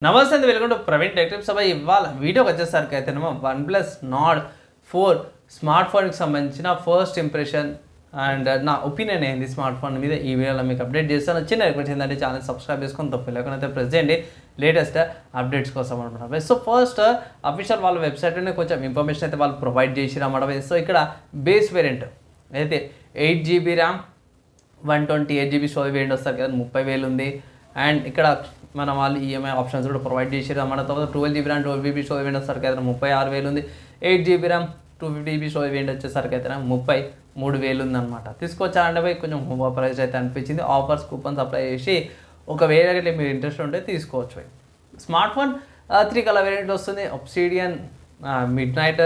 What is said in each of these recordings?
నమస్తే అండి, welcome to Praveen tech tips. ఇవాళ వీడియోకి వచ్చేసరికి అయితేనేమో వన్ప్లస్ నార్డ్ 4 స్మార్ట్ ఫోన్కి సంబంధించిన ఫస్ట్ ఇంప్రెషన్ అండ్ నా ఒపీనియన్ ఏంది స్మార్ట్ ఫోన్ మీద ఈ వీడియోలో మీకు అప్డేట్ చేస్తాను. చిన్న రిక్వెస్ట్ ఏంటంటే ఛానల్ సబ్స్క్రైబ్ చేసుకొని తప్ప లేకపోతే ప్రెస్ చేయండి లేటెస్ట్ అప్డేట్స్ కోసం అనమాట. సో ఫస్ట్ అఫీషియల్ వాళ్ళ వెబ్సైట్లోనే కొంచెం ఇన్ఫర్మేషన్ అయితే వాళ్ళు ప్రొవైడ్ చేసిరు అన్నమాట. సో ఇక్కడ బేస్ వేరియంట్ అయితే 8GB RAM 128GB storage variant వస్తారు కదా, 30,000 ఉంది. అండ్ ఇక్కడ మన వాళ్ళు ఈఎంఐ ఆప్షన్స్ కూడా ప్రొవైడ్ చేసారు అన్నమాట. తర్వాత 12GB RAM 12GB storage variant వచ్చేసరికి అయితే 36,000 ఉంది. 8GB RAM 250GB storage variant వచ్చేసరికి అయితే 33,000 ఉంది అనమాట. తీసుకొచ్చారంటే పోయి కొంచెం ఓవర్ ప్రైస్ అయితే అనిపించింది. ఆఫర్స్ కూపన్స్ అప్లై చేసి ఒకవేళ మీరు ఇంట్రెస్ట్ ఉంటే తీసుకోవచ్చు. స్మార్ట్ ఫోన్ 3 కలర్ వేరియంట్ వస్తుంది. Obsidian, midnight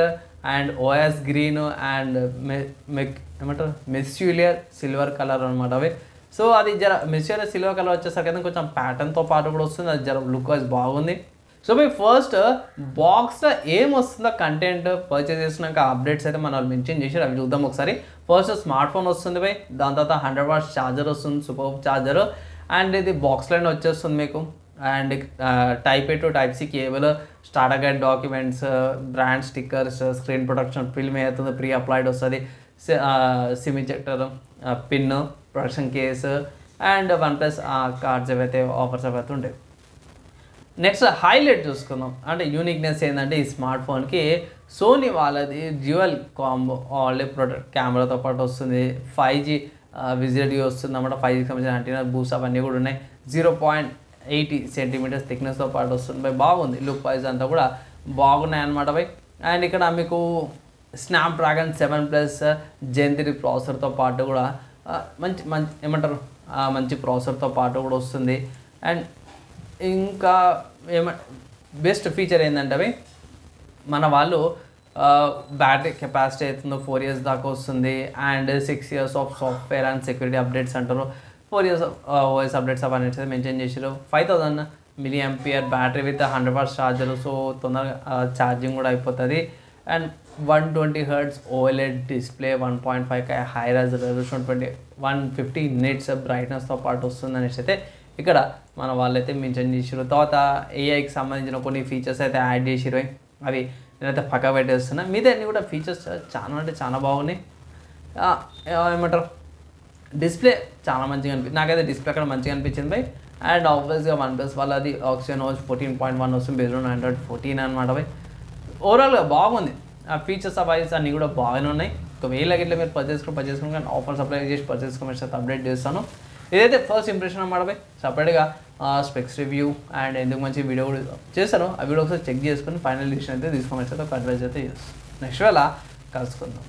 and oasis green and ఏమంటారు మెస్యూలియర్ సిల్వర్ కలర్ అనమాట అవి. సో అది జర మెస్యూలియర్ సిల్వర్ కలర్ వచ్చేసరికి అయితే కొంచెం ప్యాటర్న్తో పాటు కూడా వస్తుంది. అది జర లుక్ వైజ్ బాగుంది. సో మీ ఫస్ట్ బాక్స్లో ఏం వస్తుందో కంటెంట్ పర్చేస్ చేసినాక అప్డేట్స్ అయితే మన వాళ్ళు మెన్షన్ చేశారు, అవి చూద్దాం ఒకసారి. ఫస్ట్ స్మార్ట్ ఫోన్ వస్తుంది బై, దాని తర్వాత 100 వాట్స్ ఛార్జర్ వస్తుంది, సూపర్ ఛార్జర్. అండ్ ఇది బాక్స్లోనే వచ్చేస్తుంది మీకు. And type A to type C cable, starter guide documents, brand stickers, screen protection film అవుతుంది, ప్రీ అప్లైడ్ వస్తుంది, SIM injector, pin, production case and OnePlus cards ఏవైతే ఆఫర్స్ ఏవైతే ఉంటాయి. నెక్స్ట్ హైలైట్ చూసుకుందాం. అంటే యూనిక్నెస్ ఏంటంటే ఈ స్మార్ట్ ఫోన్కి సోనీ వాళ్ళది డ్యూయల్ కాంబో ఆల్రెడీ ప్రొడక్ట్ కెమెరాతో పాటు వస్తుంది. 5G విజిబిలిటీ వస్తుంది అన్నమాట. 5Gకి సంబంధించిన యాంటీనా బూస్ట్ అవన్నీ కూడా ఉన్నాయి. 0.80 సెంటీమీటర్స్ థిక్నెస్తో పాటు వస్తుంది బై. బాగుంది, లుక్ వైజ్ అంతా కూడా బాగున్నాయి అనమాట బై. అండ్ ఇక్కడ మీకు స్నాప్డ్రాగన్ 7+ Gen 3 ప్రాసెసర్తో పాటు కూడా మంచి ఏమంటారు మంచి ప్రాసెసర్తో పాటు కూడా వస్తుంది. అండ్ ఇంకా బెస్ట్ ఫీచర్ ఏంటంటే అవి మన వాళ్ళు బ్యాటరీ కెపాసిటీ అవుతుందో 4 years దాకా వస్తుంది. And 6 years of software and security updates అంటారు. 4 years ఓఎస్ అప్డేట్స్ అవన్నీ అయితే మెన్షన్ చేసారు. 5000 mAh battery with 100 watts charger. So తొందరగా ఛార్జింగ్ కూడా అయిపోతుంది. And 120Hz OLED display, 1.5K high resolution, 150 nits బ్రైట్నెస్తో పాటు వస్తుంది అనేసి అయితే ఇక్కడ మన వాళ్ళైతే మెన్షన్ చేసారు. తర్వాత ఏఐకి సంబంధించిన కొన్ని ఫీచర్స్ అయితే యాడ్ చేసిరు, అవి నేనైతే పక్క పెట్టేస్తున్నా. మీద అన్ని కూడా ఫీచర్స్ చాలా అంటే చాలా బాగున్నాయి. ఏమంటారు డిస్ప్లే చాలా మంచిగా అనిపించింది నాకైతే. డిస్ప్లే అక్కడ మంచిగా అనిపించింది బై. అండ్ ఆబ్వియస్గా వన్ప్లస్ వాళ్ళది ఆక్సిజన్ 14.1 వస్తుంది బేస్డ్ ఆన్ Android 14 అనమాట బై. ఓవరాల్గా బాగుంది. ఆ ఫీచర్స్ వైజ్ అన్నీ కూడా బాగానే ఉన్నాయి. ఒకవేళ ఇట్లా మీరు పర్చేస్ కానీ ఆఫర్స్ అప్లై చేసి పర్చేస్ అయితే అప్డేట్ చేస్తాను. ఇదైతే ఫస్ట్ ఇంప్రెషన్ అన్నమాట బై. సపరేట్గా స్పెక్స్ రివ్యూ అండ్ ఎందుకు మంచి వీడియో కూడా చేస్తాను. ఆ వీడియో ఒకసారి చెక్ చేసుకుని ఫైనల్ డిసిషన్ అయితే తీసుకోమని అయితే ఒక అడ్వైజ్ అయితే చేస్తాను. నెక్స్ట్ వేళ కలుసుకుందాం.